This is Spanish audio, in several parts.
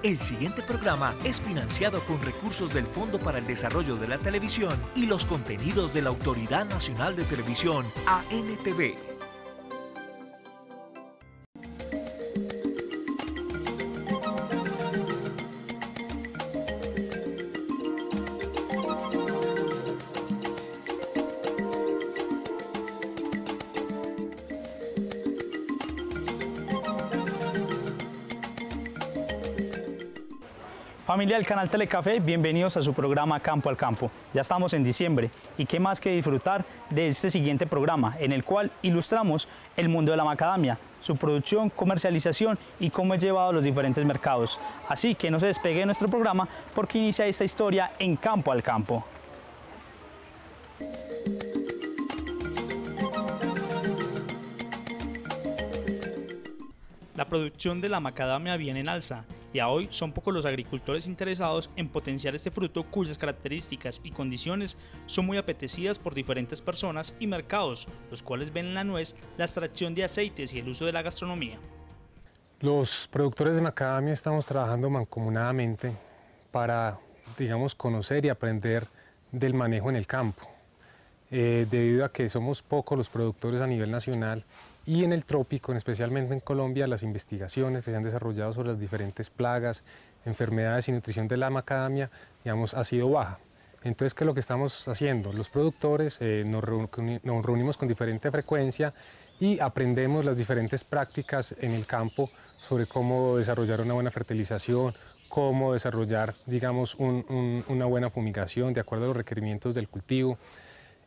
El siguiente programa es financiado con recursos del Fondo para el Desarrollo de la Televisión y los contenidos de la Autoridad Nacional de Televisión, ANTV. Familia del canal Telecafé, bienvenidos a su programa Campo al Campo. Ya estamos en diciembre y qué más que disfrutar de este siguiente programa en el cual ilustramos el mundo de la macadamia, su producción, comercialización y cómo es llevado a los diferentes mercados. Así que no se despegue de nuestro programa porque inicia esta historia en Campo al Campo. La producción de la macadamia viene en alza y a hoy son pocos los agricultores interesados en potenciar este fruto cuyas características y condiciones son muy apetecidas por diferentes personas y mercados, los cuales ven en la nuez la extracción de aceites y el uso de la gastronomía. Los productores de macadamia estamos trabajando mancomunadamente para, digamos, conocer y aprender del manejo en el campo. Debido a que somos pocos los productores a nivel nacional y en el trópico, especialmente en Colombia, las investigaciones que se han desarrollado sobre las diferentes plagas, enfermedades y nutrición de la macadamia, digamos, ha sido baja. Entonces, ¿qué es lo que estamos haciendo? Los productores nos reunimos con diferente frecuencia y aprendemos las diferentes prácticas en el campo sobre cómo desarrollar una buena fertilización, cómo desarrollar, digamos, una buena fumigación de acuerdo a los requerimientos del cultivo.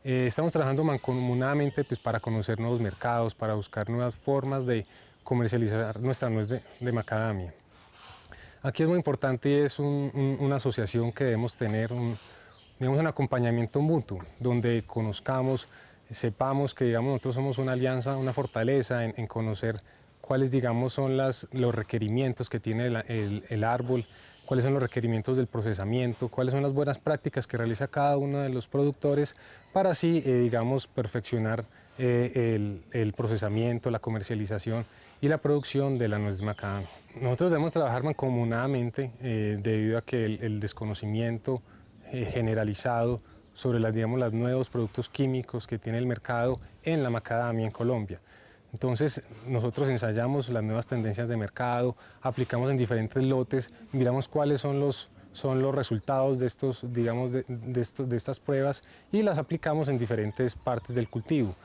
Estamos trabajando mancomunadamente pues, para conocer nuevos mercados, para buscar nuevas formas de comercializar nuestra nuez de macadamia. Aquí es muy importante y es una asociación que debemos tener, digamos, un acompañamiento mutuo, donde conozcamos, sepamos que digamos, nosotros somos una alianza, una fortaleza en conocer cuáles digamos, son los requerimientos que tiene el árbol, cuáles son los requerimientos del procesamiento, cuáles son las buenas prácticas que realiza cada uno de los productores para así, digamos, perfeccionar el procesamiento, la comercialización y la producción de la nuez de macadamia. Nosotros debemos trabajar mancomunadamente debido a que el desconocimiento generalizado sobre los nuevos productos químicos que tiene el mercado en la macadamia en Colombia. Entonces, nosotros ensayamos las nuevas tendencias de mercado, aplicamos en diferentes lotes, miramos cuáles son los resultados de estos, digamos, de estas pruebas y las aplicamos en diferentes partes del cultivo.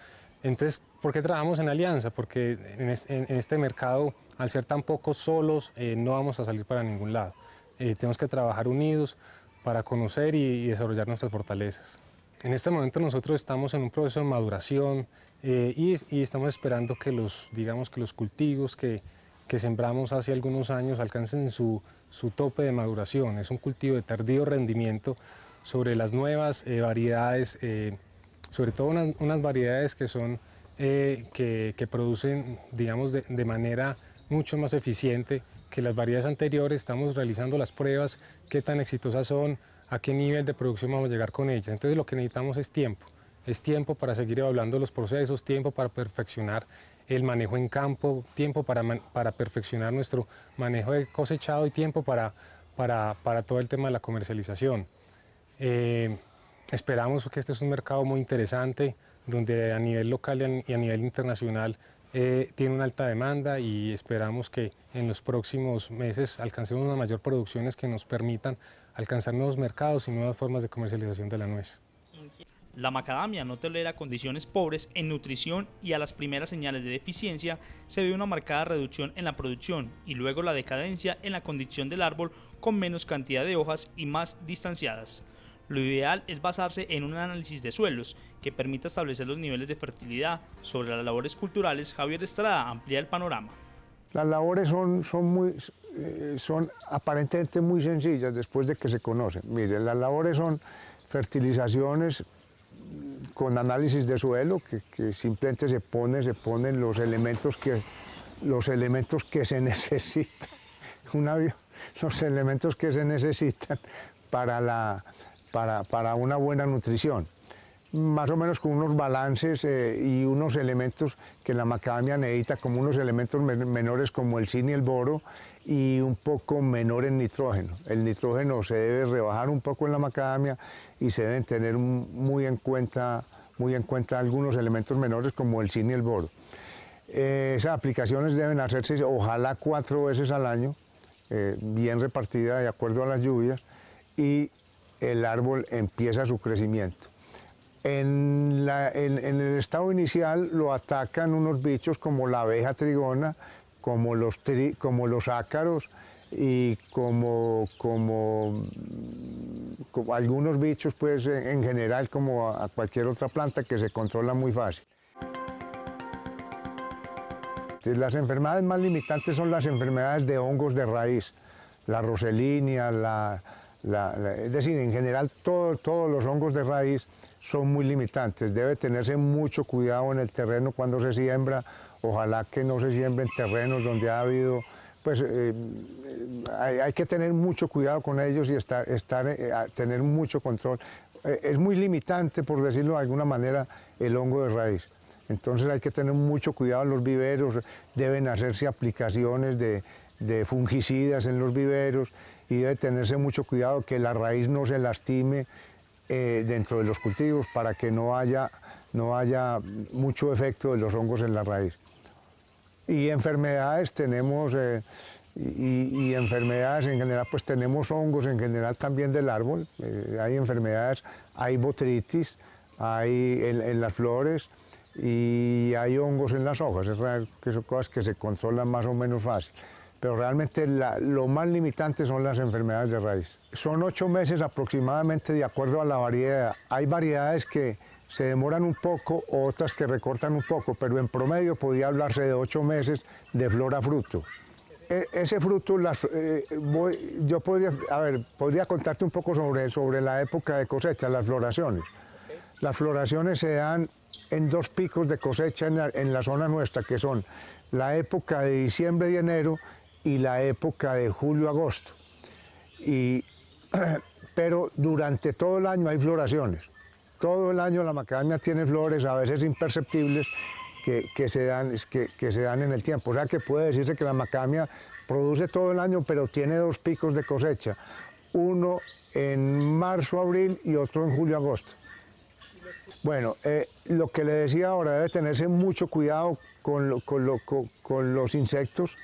Entonces, ¿por qué trabajamos en alianza? Porque en este mercado, al ser tan pocos solos, no vamos a salir para ningún lado. Tenemos que trabajar unidos para conocer y desarrollar nuestras fortalezas. En este momento nosotros estamos en un proceso de maduración y estamos esperando que los cultivos que sembramos hace algunos años alcancen su tope de maduración. Es un cultivo de tardío rendimiento sobre las nuevas variedades, sobre todo unas variedades que son que producen digamos, de manera mucho más eficiente que las variedades anteriores. Estamos realizando las pruebas, qué tan exitosas son, a qué nivel de producción vamos a llegar con ellas. Entonces lo que necesitamos es tiempo para seguir evaluando los procesos, tiempo para perfeccionar el manejo en campo, tiempo para perfeccionar nuestro manejo de cosechado y tiempo para todo el tema de la comercialización. Esperamos que este es un mercado muy interesante, donde a nivel local y a nivel internacional tiene una alta demanda y esperamos que en los próximos meses alcancemos unas mayor producciones que nos permitan alcanzar nuevos mercados y nuevas formas de comercialización de la nuez. La macadamia no tolera condiciones pobres en nutrición y a las primeras señales de deficiencia se ve una marcada reducción en la producción y luego la decadencia en la condición del árbol con menos cantidad de hojas y más distanciadas. Lo ideal es basarse en un análisis de suelos que permita establecer los niveles de fertilidad. Sobre las labores culturales, Javier Estrada amplía el panorama. Las labores son aparentemente muy sencillas después de que se conocen. Miren, las labores son fertilizaciones con análisis de suelo, que simplemente se ponen los elementos que se necesitan, los elementos que se necesitan para una buena nutrición. Más o menos con unos balances y unos elementos que la macadamia necesita, como unos elementos menores como el zinc y el boro, y un poco menor en nitrógeno. El nitrógeno se debe rebajar un poco en la macadamia y se deben tener muy en cuenta algunos elementos menores como el zinc y el boro. Esas aplicaciones deben hacerse ojalá 4 veces al año, bien repartida de acuerdo a las lluvias, y el árbol empieza su crecimiento. En el estado inicial lo atacan unos bichos como la abeja trigona, como los ácaros y como algunos bichos, pues en general, como a cualquier otra planta, que se controla muy fácil. Las enfermedades más limitantes son las enfermedades de hongos de raíz, la roselinia, es decir, en general todos los hongos de raíz son muy limitantes. Debe tenerse mucho cuidado en el terreno cuando se siembra. Ojalá que no se siembren terrenos donde ha habido, pues hay que tener mucho cuidado con ellos y tener mucho control. Es muy limitante, por decirlo de alguna manera, el hongo de raíz. Entonces hay que tener mucho cuidado en los viveros, deben hacerse aplicaciones de fungicidas en los viveros y debe tenerse mucho cuidado que la raíz no se lastime dentro de los cultivos para que no haya mucho efecto de los hongos en la raíz. Y enfermedades tenemos, y enfermedades en general, pues tenemos hongos en general también del árbol. Hay enfermedades, hay botritis, hay en las flores y hay hongos en las hojas, que son cosas que se controlan más o menos fácil. Pero realmente lo más limitante son las enfermedades de raíz. Son 8 meses aproximadamente de acuerdo a la variedad. Hay variedades que se demoran un poco, otras que recortan un poco, pero en promedio podría hablarse de 8 meses de flor a fruto. Ese fruto, yo podría contarte un poco sobre la época de cosecha, las floraciones. Las floraciones se dan en 2 picos de cosecha en la zona nuestra, que son la época de diciembre y enero y la época de julio-agosto. Pero durante todo el año hay floraciones. Todo el año la macadamia tiene flores, a veces imperceptibles, que se dan en el tiempo. O sea que puede decirse que la macadamia produce todo el año, pero tiene 2 picos de cosecha. Uno en marzo-abril y otro en julio-agosto. Bueno, lo que le decía ahora, debe tenerse mucho cuidado con los insectos,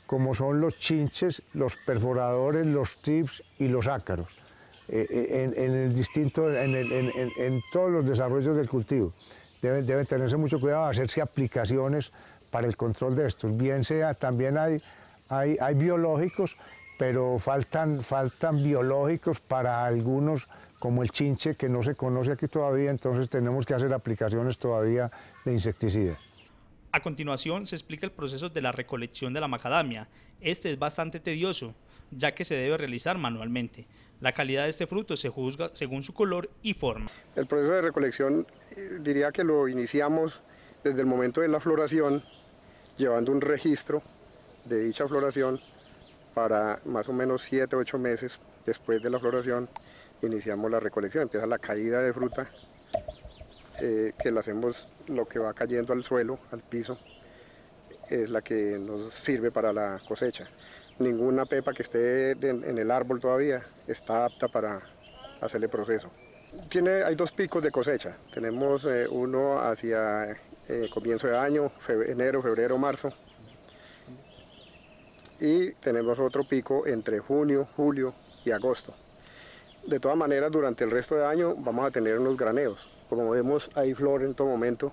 como son los chinches, los perforadores, los trips y los ácaros. En todos los desarrollos del cultivo. Deben tenerse mucho cuidado, hacerse aplicaciones para el control de estos. Bien sea, también hay biológicos, pero faltan biológicos para algunos, como el chinche, que no se conoce aquí todavía, entonces tenemos que hacer aplicaciones todavía de insecticidas. A continuación se explica el proceso de la recolección de la macadamia. Este es bastante tedioso, ya que se debe realizar manualmente. La calidad de este fruto se juzga según su color y forma. El proceso de recolección diría que lo iniciamos desde el momento de la floración, llevando un registro de dicha floración para más o menos 7 u 8 meses después de la floración. Iniciamos la recolección, empieza la caída de fruta, que la hacemos, lo que va cayendo al suelo, al piso, es la que nos sirve para la cosecha. Ninguna pepa que esté en el árbol todavía está apta para hacerle proceso. Hay 2 picos de cosecha. Tenemos uno hacia comienzo de año, enero, febrero, marzo. Y tenemos otro pico entre junio, julio y agosto. De todas maneras, durante el resto de año vamos a tener unos graneos. Como vemos, hay flor en todo momento,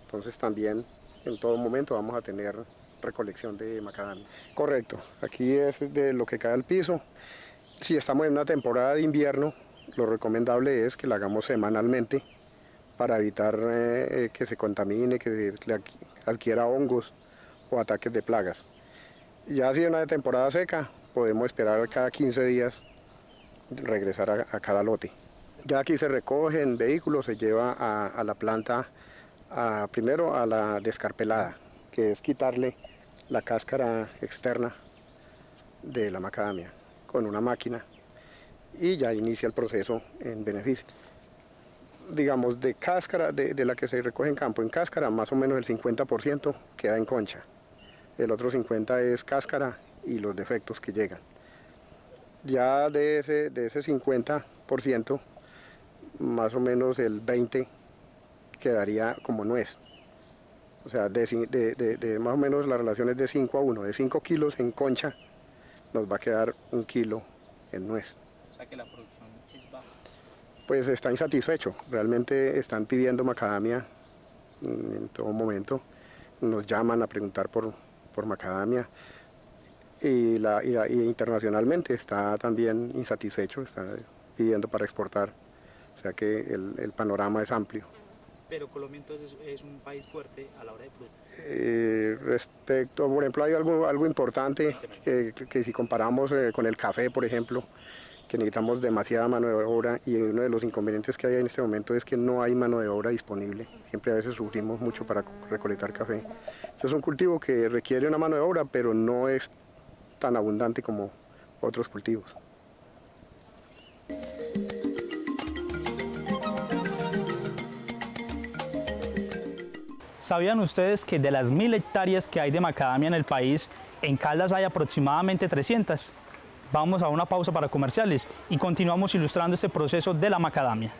entonces también en todo momento vamos a tener recolección de macadamia. Correcto, aquí es de lo que cae al piso. Si estamos en una temporada de invierno, lo recomendable es que la hagamos semanalmente para evitar que se contamine, que se adquiera hongos o ataques de plagas. Ya si es una temporada seca, podemos esperar cada 15 días regresar a cada lote. Ya aquí se recoge en vehículos, se lleva a la planta, primero a la descarpelada, que es quitarle la cáscara externa de la macadamia con una máquina y ya inicia el proceso en beneficio. Digamos, de cáscara, de la que se recoge en campo, en cáscara más o menos el 50% queda en concha. El otro 50% es cáscara y los defectos que llegan. Ya de ese 50%, más o menos el 20% quedaría como nuez. O sea, de más o menos la relación es de 5 a 1. De 5 kilos en concha nos va a quedar 1 kilo en nuez. O sea que la producción es baja. Pues está insatisfecho. Realmente están pidiendo macadamia en todo momento. Nos llaman a preguntar por macadamia. Y internacionalmente está también insatisfecho, está pidiendo para exportar. O sea que el panorama es amplio. Pero Colombia entonces es un país fuerte a la hora de producir. Respecto, por ejemplo, hay algo importante que si comparamos con el café, por ejemplo, que necesitamos demasiada mano de obra, y uno de los inconvenientes que hay en este momento es que no hay mano de obra disponible. Siempre a veces sufrimos mucho para recolectar café. Este es un cultivo que requiere una mano de obra, pero no es tan abundante como otros cultivos. ¿Sabían ustedes que de las 1000 hectáreas que hay de macadamia en el país, en Caldas hay aproximadamente 300? Vamos a una pausa para comerciales y continuamos ilustrando este proceso de la macadamia.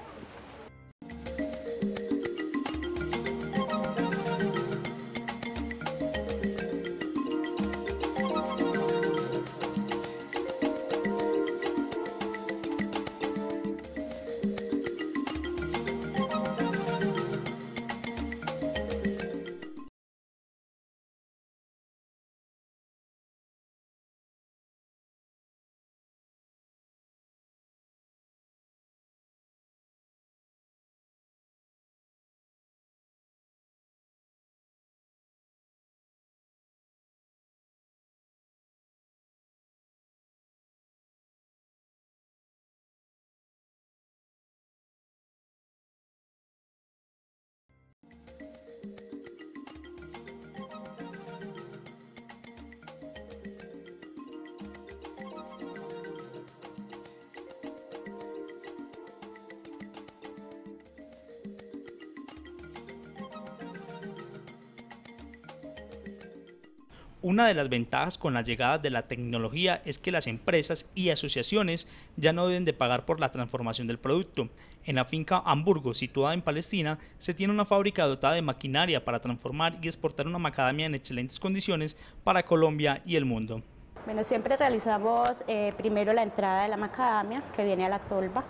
Una de las ventajas con la llegada de la tecnología es que las empresas y asociaciones ya no deben de pagar por la transformación del producto. En la finca Hamburgo, situada en Palestina, se tiene una fábrica dotada de maquinaria para transformar y exportar una macadamia en excelentes condiciones para Colombia y el mundo. Bueno, siempre realizamos primero la entrada de la macadamia, que viene a la tolva.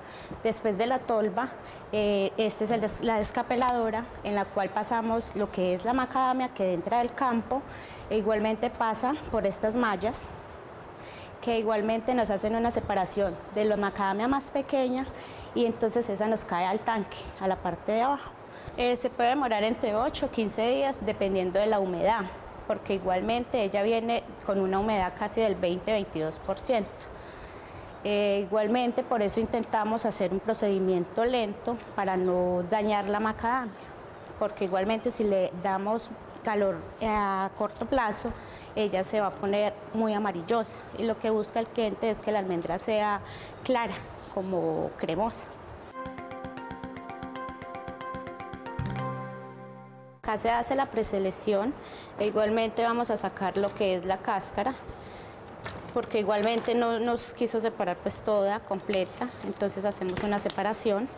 Después de la tolva, esta es la descapeladora, en la cual pasamos lo que es la macadamia que entra del campo, e igualmente pasa por estas mallas, que igualmente nos hacen una separación de la macadamia más pequeña, y entonces esa nos cae al tanque, a la parte de abajo. Se puede demorar entre 8 o 15 días, dependiendo de la humedad, porque igualmente ella viene con una humedad casi del 20-22%. Igualmente por eso intentamos hacer un procedimiento lento para no dañar la macadamia, porque igualmente si le damos calor a corto plazo, ella se va a poner muy amarillosa, y lo que busca el cliente es que la almendra sea clara, como cremosa. Acá se hace la preselección, e igualmente vamos a sacar lo que es la cáscara, porque igualmente no nos quiso separar pues toda, completa, entonces hacemos una separación.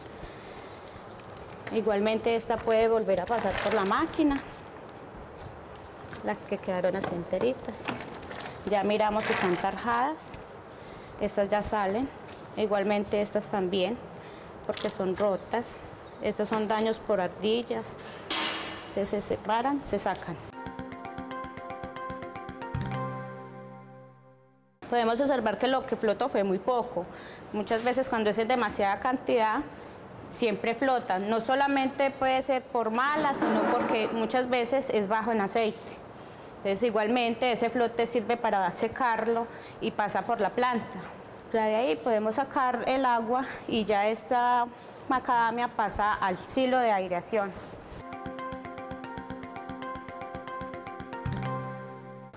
Igualmente esta puede volver a pasar por la máquina, las que quedaron así enteritas. Ya miramos si están tarjadas, estas ya salen, igualmente estas también, porque son rotas. Estos son daños por ardillas. Entonces se separan, se sacan. Podemos observar que lo que flotó fue muy poco. Muchas veces cuando es en demasiada cantidad, siempre flotan. No solamente puede ser por malas, sino porque muchas veces es bajo en aceite. Entonces igualmente ese flote sirve para secarlo y pasa por la planta. De ahí podemos sacar el agua y ya esta macadamia pasa al silo de aireación.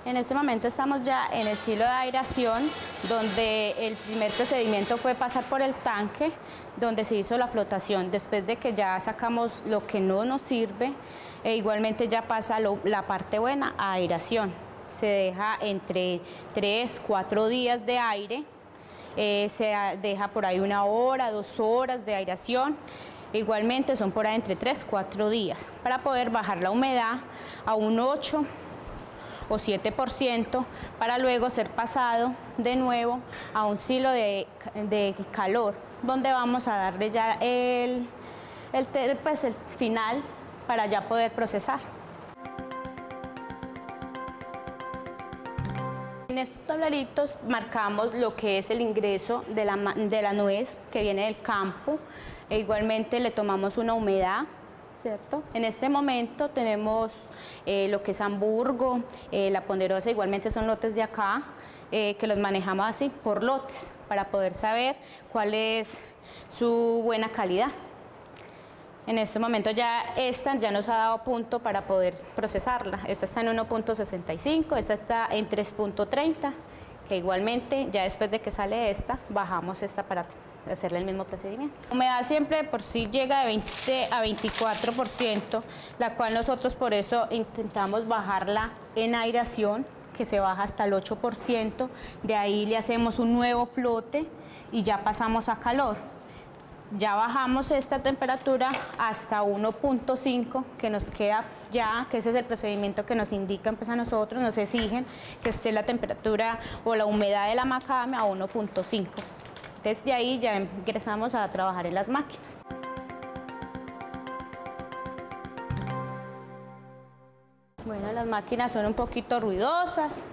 En este momento estamos ya en el silo de aireación, donde el primer procedimiento fue pasar por el tanque, donde se hizo la flotación. Después de que ya sacamos lo que no nos sirve, e igualmente ya pasa la parte buena a aireación. se deja entre 3, 4 días de aire, se deja por ahí 1 hora, 2 horas de aireación. Igualmente son por ahí entre 3, 4 días para poder bajar la humedad a un 8 o 7% para luego ser pasado de nuevo a un silo de calor, donde vamos a darle ya el final para ya poder procesar. En estos tableritos marcamos lo que es el ingreso de la nuez que viene del campo. E igualmente le tomamos una humedad, ¿cierto? En este momento tenemos lo que es Hamburgo, la Ponderosa, igualmente son lotes de acá, que los manejamos así por lotes para poder saber cuál es su buena calidad. En este momento esta ya nos ha dado punto para poder procesarla. Esta está en 1.65, esta está en 3.30, que igualmente ya después de que sale esta, bajamos esta para hacerle el mismo procedimiento. La humedad siempre por sí llega de 20 a 24%, la cual nosotros por eso intentamos bajarla en aireación, que se baja hasta el 8%, de ahí le hacemos un nuevo flote y ya pasamos a calor. Ya bajamos esta temperatura hasta 1.5, que nos queda ya, que ese es el procedimiento que nos indican pues a nosotros, nos exigen que esté la temperatura o la humedad de la macadamia a 1.5. Desde ahí ya ingresamos a trabajar en las máquinas. Bueno, las máquinas son un poquito ruidosas.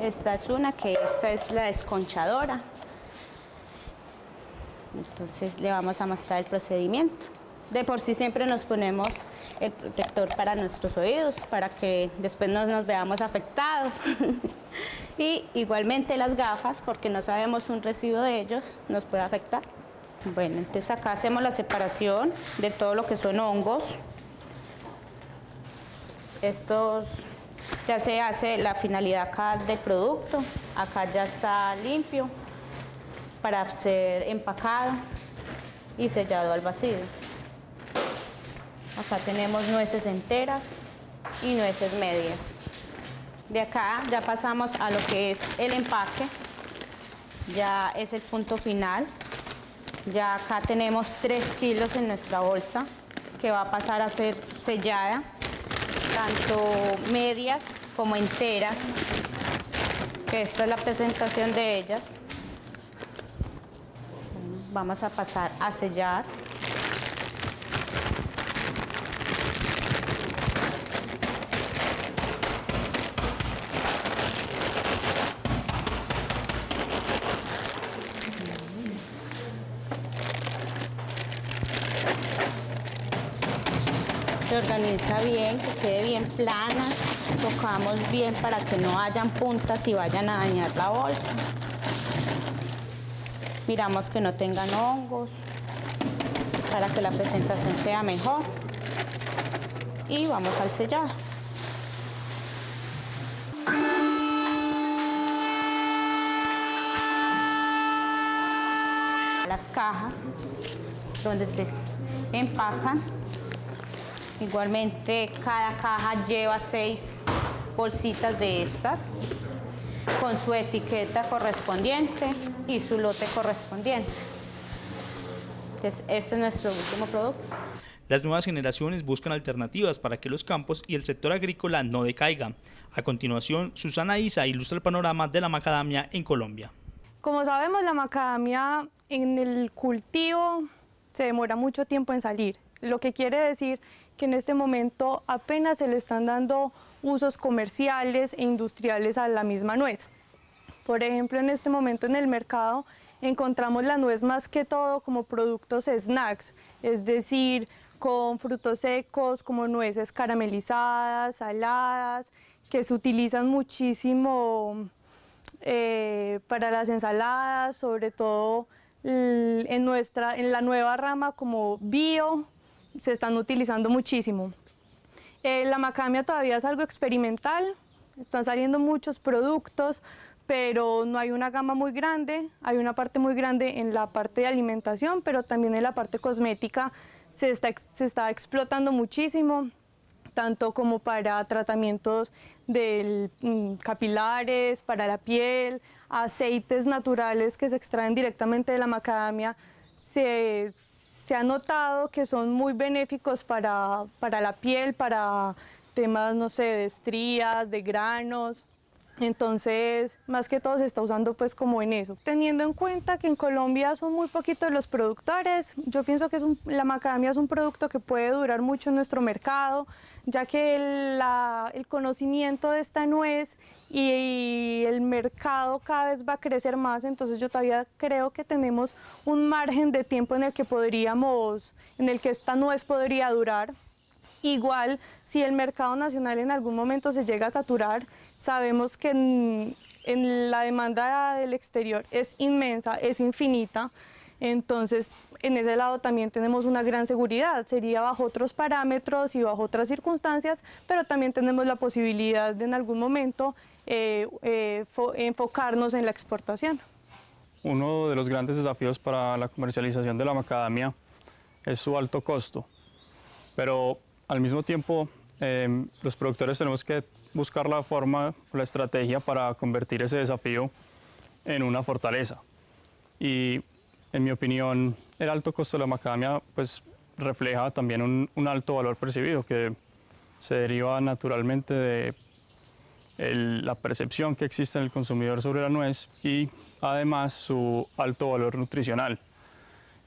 Esta es esta es la desconchadora. Entonces le vamos a mostrar el procedimiento. De por sí siempre nos ponemos el protector para nuestros oídos, para que después no nos veamos afectados. Y igualmente las gafas, porque no sabemos un residuo de ellos, nos puede afectar. Bueno, entonces acá hacemos la separación de todo lo que son hongos. Estos ya se hace la finalidad acá del producto, acá ya está limpio para ser empacado y sellado al vacío. Acá tenemos nueces enteras y nueces medias. De acá ya pasamos a lo que es el empaque, ya es el punto final. Ya acá tenemos 3 kilos en nuestra bolsa que va a pasar a ser sellada, tanto medias como enteras, que esta es la presentación de ellas. Vamos a pasar a sellar. Se organiza bien, que quede bien planas, tocamos bien para que no hayan puntas y vayan a dañar la bolsa. Miramos que no tengan hongos para que la presentación sea mejor. Y vamos al sellado. Las cajas donde se empacan. Igualmente cada caja lleva 6 bolsitas de estas, con su etiqueta correspondiente y su lote correspondiente. Entonces, este es nuestro último producto. Las nuevas generaciones buscan alternativas para que los campos y el sector agrícola no decaigan. A continuación, Susana Isa ilustra el panorama de la macadamia en Colombia. Como sabemos, la macadamia en el cultivo se demora mucho tiempo en salir, lo que quiere decir que en este momento apenas se le están dando usos comerciales e industriales a la misma nuez. Por ejemplo, en este momento en el mercado encontramos la nuez más que todo como productos snacks, es decir, con frutos secos como nueces caramelizadas, saladas, que se utilizan muchísimo para las ensaladas, sobre todo en la nueva rama como bio, se están utilizando muchísimo. La macadamia todavía es algo experimental, están saliendo muchos productos, pero no hay una gama muy grande, hay una parte muy grande en la parte de alimentación, pero también en la parte cosmética se está explotando muchísimo. tanto como para tratamientos capilares, para la piel, aceites naturales que se extraen directamente de la macadamia. Se ha notado que son muy benéficos para la piel, para temas, no sé, de estrías, de granos. Entonces, más que todo se está usando pues como en eso. Teniendo en cuenta que en Colombia son muy poquitos los productores, yo pienso que la macadamia es un producto que puede durar mucho en nuestro mercado, ya que el conocimiento de esta nuez y el mercado cada vez va a crecer más, entonces yo todavía creo que tenemos un margen de tiempo en el que esta nuez podría durar. Igual, si el mercado nacional en algún momento se llega a saturar, sabemos que en la demanda del exterior es inmensa, es infinita, entonces en ese lado también tenemos una gran seguridad, sería bajo otros parámetros y bajo otras circunstancias, pero también tenemos la posibilidad de en algún momento enfocarnos en la exportación. Uno de los grandes desafíos para la comercialización de la macadamia es su alto costo, pero al mismo tiempo los productores tenemos que buscar la forma, la estrategia para convertir ese desafío en una fortaleza. Y en mi opinión, el alto costo de la macadamia pues, refleja también un alto valor percibido que se deriva naturalmente de la percepción que existe en el consumidor sobre la nuez y además su alto valor nutricional.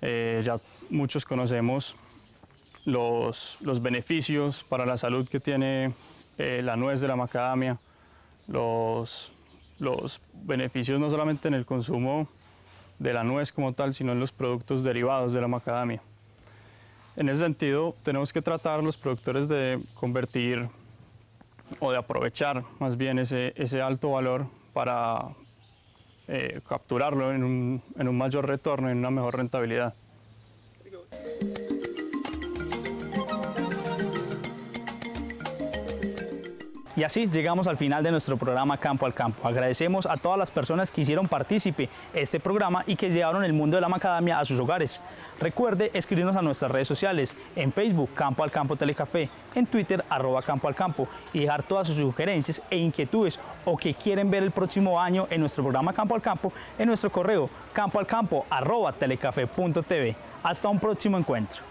Ya muchos conocemos los beneficios para la salud que tiene la nuez de la macadamia, los beneficios no solamente en el consumo de la nuez como tal, sino en los productos derivados de la macadamia. En ese sentido, tenemos que tratar los productores de convertir o de aprovechar más bien ese alto valor para capturarlo en un mayor retorno, en una mejor rentabilidad. Y así llegamos al final de nuestro programa Campo al Campo. Agradecemos a todas las personas que hicieron partícipe este programa y que llevaron el mundo de la macadamia a sus hogares. Recuerde escribirnos a nuestras redes sociales, en Facebook Campo al Campo Telecafé, en Twitter @Campo al Campo y dejar todas sus sugerencias e inquietudes o que quieren ver el próximo año en nuestro programa Campo al Campo en nuestro correo campoalcampo@telecafe.tv. Hasta un próximo encuentro.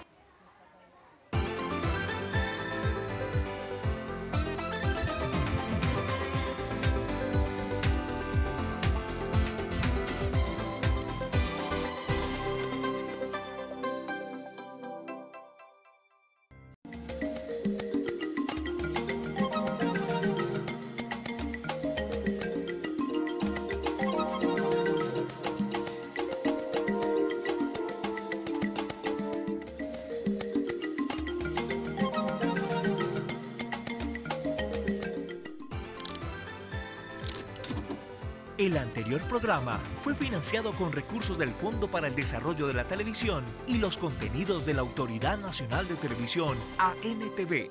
El anterior programa fue financiado con recursos del Fondo para el Desarrollo de la Televisión y los contenidos de la Autoridad Nacional de Televisión, ANTV.